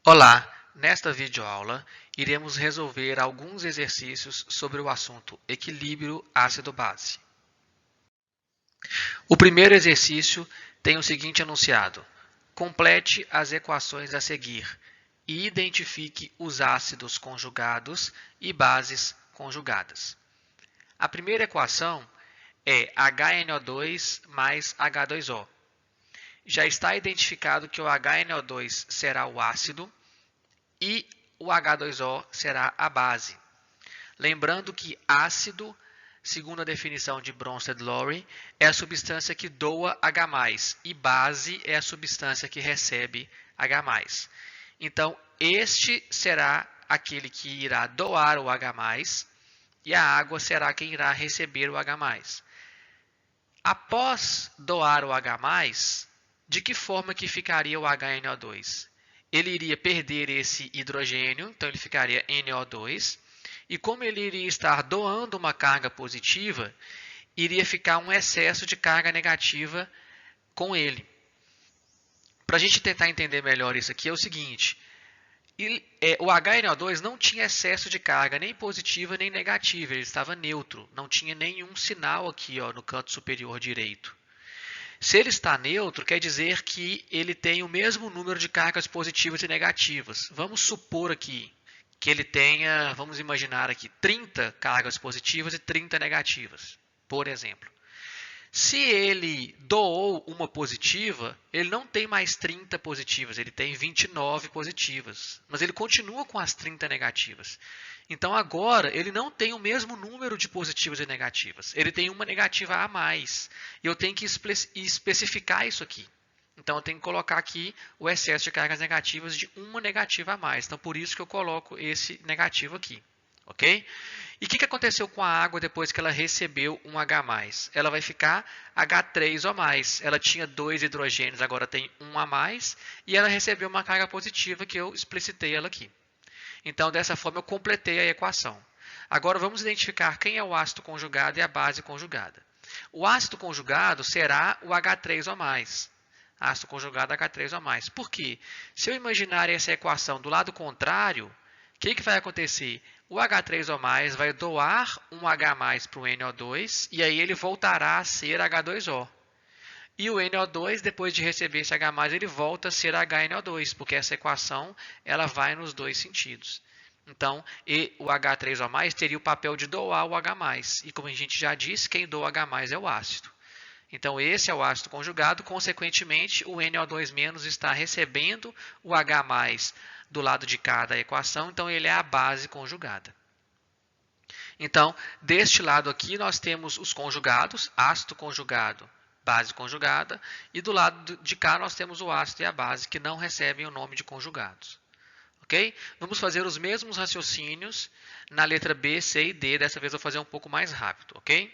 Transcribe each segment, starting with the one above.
Olá! Nesta videoaula, iremos resolver alguns exercícios sobre o assunto equilíbrio ácido-base. O primeiro exercício tem o seguinte enunciado: complete as equações a seguir e identifique os ácidos conjugados e bases conjugadas. A primeira equação é HNO2 mais H2O. Já está identificado que o HNO2 será o ácido e o H2O será a base. Lembrando que ácido, segundo a definição de Bronsted-Lowry, é a substância que doa H+, e base é a substância que recebe H+. Então, este será aquele que irá doar o H+, e a água será quem irá receber o H+. Após doar o H+, de que forma que ficaria o HNO2? Ele iria perder esse hidrogênio, então ele ficaria NO2, e como ele iria estar doando uma carga positiva, iria ficar um excesso de carga negativa com ele. Para a gente tentar entender melhor isso aqui, é o seguinte: o HNO2 não tinha excesso de carga nem positiva nem negativa, ele estava neutro, não tinha nenhum sinal aqui no canto superior direito. Se ele está neutro, quer dizer que ele tem o mesmo número de cargas positivas e negativas. Vamos supor aqui que ele tenha, vamos imaginar aqui, 30 cargas positivas e 30 negativas, por exemplo. Se ele doou uma positiva, ele não tem mais 30 positivas, ele tem 29 positivas, mas ele continua com as 30 negativas. Então agora ele não tem o mesmo número de positivas e negativas, ele tem uma negativa a mais. E eu tenho que especificar isso aqui. Então eu tenho que colocar aqui o excesso de cargas negativas de uma negativa a mais. Então por isso que eu coloco esse negativo aqui. Ok? E o que aconteceu com a água depois que ela recebeu um H+? Ela vai ficar H3O+. Ela tinha 2 hidrogênios, agora tem um a mais. E ela recebeu uma carga positiva que eu explicitei ela aqui. Então, dessa forma, eu completei a equação. Agora, vamos identificar quem é o ácido conjugado e a base conjugada. O ácido conjugado será o H3O+. Ácido conjugado H3O+. Por quê? Se eu imaginar essa equação do lado contrário, o que vai acontecer? O H3O+, vai doar um H+, para o NO2, e aí ele voltará a ser H2O. E o NO2, depois de receber esse H+, ele volta a ser HNO2, porque essa equação ela vai nos dois sentidos. Então, o H3O+, teria o papel de doar o H+. E como a gente já disse, quem doa H+, é o ácido. Então, esse é o ácido conjugado, consequentemente, o NO2- está recebendo o H+, do lado de cá da equação, então ele é a base conjugada. Então, deste lado aqui, nós temos os conjugados, ácido conjugado, base conjugada, e do lado de cá nós temos o ácido e a base, que não recebem o nome de conjugados. Ok? Vamos fazer os mesmos raciocínios na letra B, C e D, dessa vez eu vou fazer um pouco mais rápido, ok?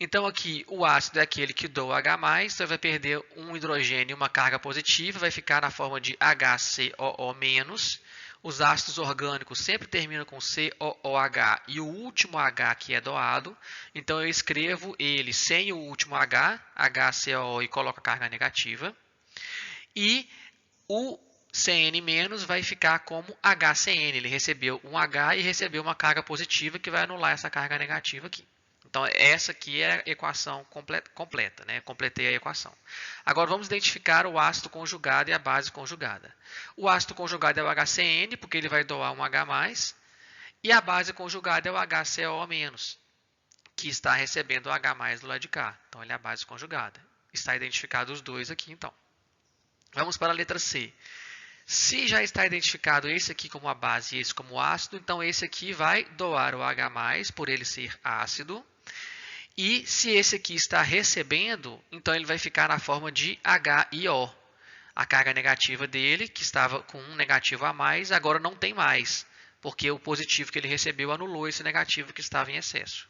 Então, aqui, o ácido é aquele que doa H+, então vai perder um hidrogênio e uma carga positiva, vai ficar na forma de HCOO-. Os ácidos orgânicos sempre terminam com COOH e o último H que é doado. Então, eu escrevo ele sem o último H, HCOO, e coloco a carga negativa. E o CN- vai ficar como HCN. Ele recebeu um H e recebeu uma carga positiva que vai anular essa carga negativa aqui. Então, essa aqui é a equação completa, né? Completei a equação. Agora, vamos identificar o ácido conjugado e a base conjugada. O ácido conjugado é o HCN, porque ele vai doar um H+, e a base conjugada é o HCO-, que está recebendo o H+, do lado de cá. Então, ele é a base conjugada. Está identificado os dois aqui, então. Vamos para a letra C. Se já está identificado esse aqui como a base e esse como ácido, então esse aqui vai doar o H+, por ele ser ácido. E se esse aqui está recebendo, então ele vai ficar na forma de HIO. A carga negativa dele, que estava com um negativo a mais, agora não tem mais, porque o positivo que ele recebeu anulou esse negativo que estava em excesso.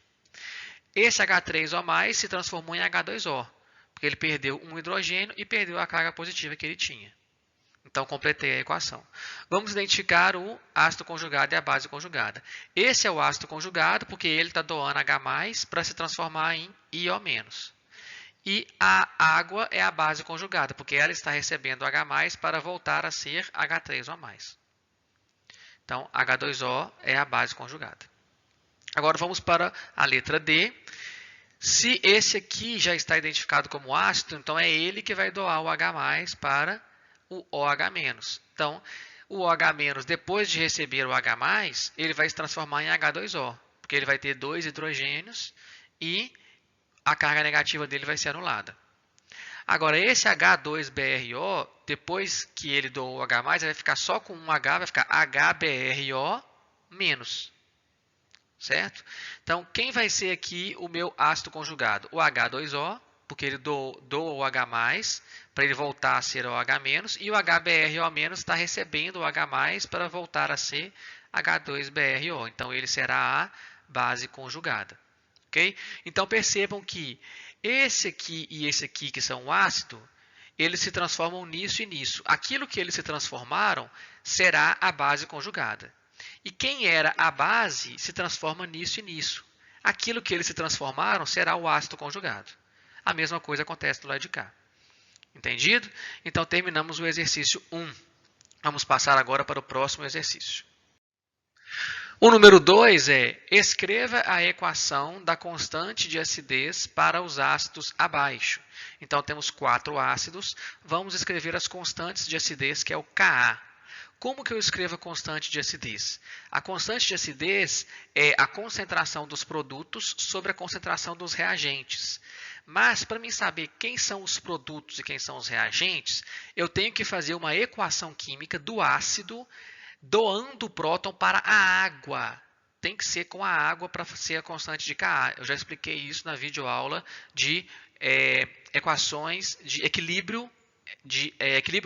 Esse H3O+, se transformou em H2O, porque ele perdeu um hidrogênio e perdeu a carga positiva que ele tinha. Então, completei a equação. Vamos identificar o ácido conjugado e a base conjugada. Esse é o ácido conjugado, porque ele está doando H+, para se transformar em IO-. E a água é a base conjugada, porque ela está recebendo H+, para voltar a ser H3O+. Então, H2O é a base conjugada. Agora vamos para a letra D. Se esse aqui já está identificado como ácido, então é ele que vai doar o H+ para o OH-. Então, o OH-, depois de receber o H+, ele vai se transformar em H2O, porque ele vai ter 2 hidrogênios e a carga negativa dele vai ser anulada. Agora, esse H2BRO, depois que ele doou o H+, ele vai ficar só com um H, vai ficar HBRO-, certo? Então, quem vai ser aqui o meu ácido conjugado? O H2O, porque ele doa o H+, para ele voltar a ser OH-, e o HBRO- está recebendo o H+, para voltar a ser H2BRO. Então, ele será a base conjugada. Okay? Então, percebam que esse aqui e esse aqui, que são o ácido, eles se transformam nisso e nisso. Aquilo que eles se transformaram será a base conjugada. E quem era a base se transforma nisso e nisso. Aquilo que eles se transformaram será o ácido conjugado. A mesma coisa acontece do lado de cá. Entendido? Então, terminamos o exercício 1. Vamos passar agora para o próximo exercício. O número 2 é: escreva a equação da constante de acidez para os ácidos abaixo. Então, temos 4 ácidos. Vamos escrever as constantes de acidez, que é o Ka. Como que eu escrevo a constante de acidez? A constante de acidez é a concentração dos produtos sobre a concentração dos reagentes. Mas, para mim saber quem são os produtos e quem são os reagentes, eu tenho que fazer uma equação química do ácido doando o próton para a água. Tem que ser com a água para ser a constante de Ka. Eu já expliquei isso na videoaula de equações de equilíbrio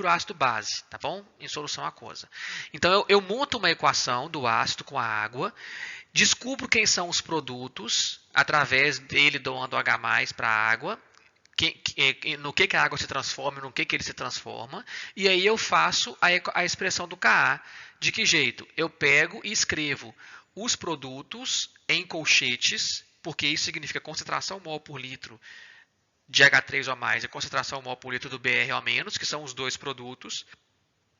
ácido-base, tá bom? Em solução aquosa. Então, eu monto uma equação do ácido com a água, descubro quem são os produtos, através dele doando H+ para a água, no que a água se transforma, no que ele se transforma, e aí eu faço a expressão do Ka. De que jeito? Eu pego e escrevo os produtos em colchetes, porque isso significa concentração mol por litro de H3O+, e concentração mol por litro do BRO-, que são os dois produtos,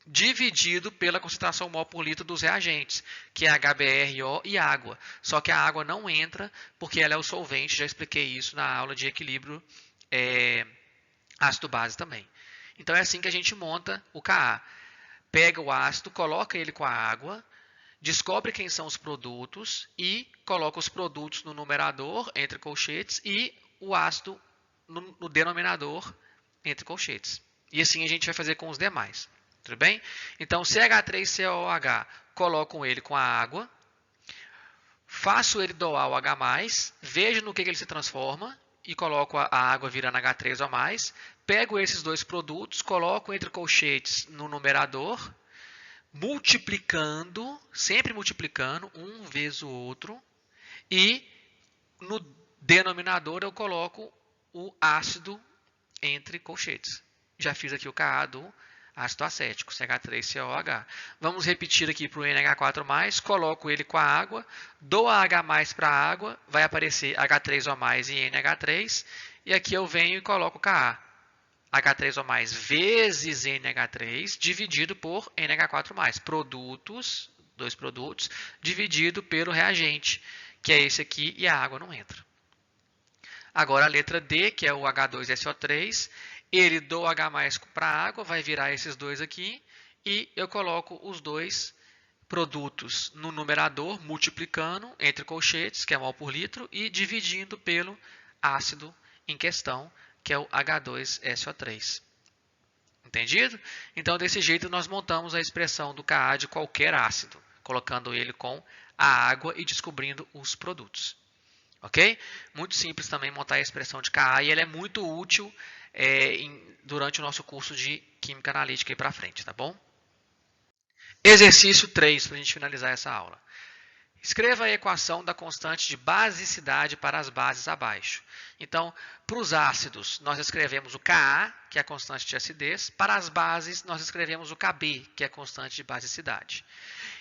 dividido pela concentração mol por litro dos reagentes, que é HBRO e água. Só que a água não entra porque ela é o solvente, já expliquei isso na aula de equilíbrio ácido-base também. Então é assim que a gente monta o Ka. Pega o ácido, coloca ele com a água, descobre quem são os produtos e coloca os produtos no numerador, entre colchetes, e o ácido no denominador, entre colchetes. E assim a gente vai fazer com os demais. Tudo bem? Então, CH3COOH, coloco ele com a água, faço ele doar o H+, vejo no que ele se transforma e coloco a água virando H3O+, pego esses dois produtos, coloco entre colchetes no numerador, multiplicando, sempre multiplicando, um vezes o outro, e no denominador eu coloco o ácido entre colchetes. Já fiz aqui o Ka do ácido acético, CH3COOH. Vamos repetir aqui para o NH4+, coloco ele com a água, dou a H+ para a água, vai aparecer H3O+ e NH3, e aqui eu venho e coloco Ka. H3O+ vezes NH3 dividido por NH4+. Produtos, dois produtos, dividido pelo reagente, que é esse aqui, e a água não entra. Agora a letra D, que é o H2SO3, ele doa H+ para a água, vai virar esses dois aqui, e eu coloco os dois produtos no numerador, multiplicando entre colchetes, que é mol por litro, e dividindo pelo ácido em questão, que é o H2SO3. Entendido? Então, desse jeito, nós montamos a expressão do Ka de qualquer ácido, colocando ele com a água e descobrindo os produtos. Ok? Muito simples também montar a expressão de Ka e ele é muito útil durante o nosso curso de Química Analítica para frente, tá bom? Exercício 3, para a gente finalizar essa aula. Escreva a equação da constante de basicidade para as bases abaixo. Então, para os ácidos, nós escrevemos o Ka, que é a constante de acidez. Para as bases, nós escrevemos o Kb, que é a constante de basicidade.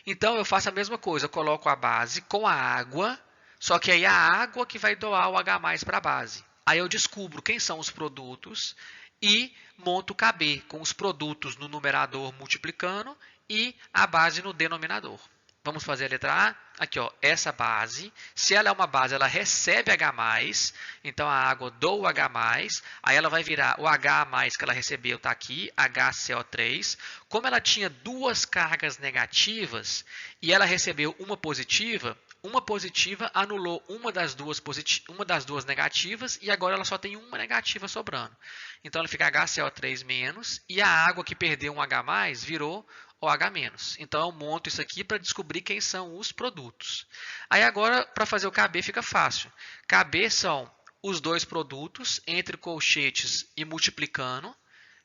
Então, eu faço a mesma coisa. Eu coloco a base com a água, só que aí é a água que vai doar o H+ para a base. Aí eu descubro quem são os produtos e monto o KB com os produtos no numerador multiplicando e a base no denominador. Vamos fazer a letra A? Aqui, ó, essa base. Se ela é uma base, ela recebe H+, então a água dou o H+, aí ela vai virar o H+ que ela recebeu, está aqui, HCO3. Como ela tinha duas cargas negativas e ela recebeu uma positiva anulou uma das duas negativas e agora ela só tem uma negativa sobrando. Então ela fica HCO3- e a água que perdeu um H+, virou OH-. Então eu monto isso aqui para descobrir quem são os produtos. Aí agora, para fazer o KB fica fácil. KB são os dois produtos entre colchetes e multiplicando,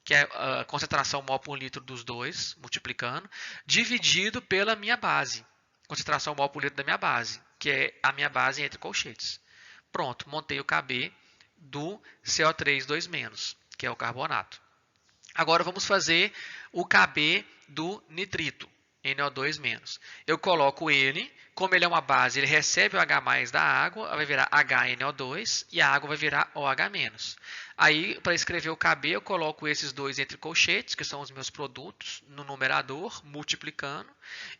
que é a concentração mol por litro dos dois, multiplicando, dividido pela minha base. Concentração mol por litro da minha base, que é a minha base entre colchetes. Pronto, montei o KB do CO3-2-, que é o carbonato. Agora vamos fazer o KB do nitrito, NO2-. Eu coloco ele, como ele é uma base, ele recebe o H+ da água, vai virar HNO2 e a água vai virar OH-. Aí, para escrever o KB, eu coloco esses dois entre colchetes, que são os meus produtos, no numerador, multiplicando,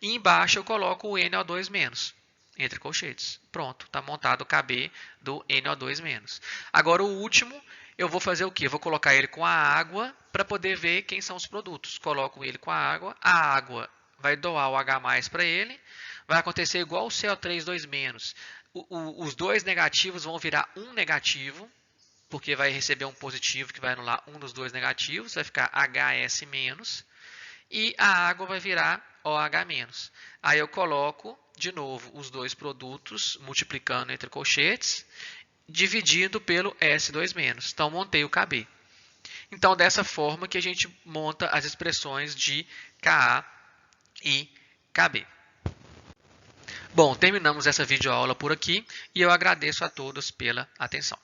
e embaixo eu coloco o NO2- entre colchetes. Pronto, está montado o KB do NO2-. Agora o último, eu vou fazer o quê? Eu vou colocar ele com a água para poder ver quem são os produtos. Coloco ele com a água vai doar o H+ para ele, vai acontecer igual o CO3-2-. Os dois negativos vão virar um negativo, porque vai receber um positivo que vai anular um dos dois negativos, vai ficar HS-, e a água vai virar OH-. Aí eu coloco de novo os dois produtos multiplicando entre colchetes, dividindo pelo S2-. Então montei o KB. Então dessa forma que a gente monta as expressões de Ka e KB. Bom, terminamos essa videoaula por aqui e eu agradeço a todos pela atenção.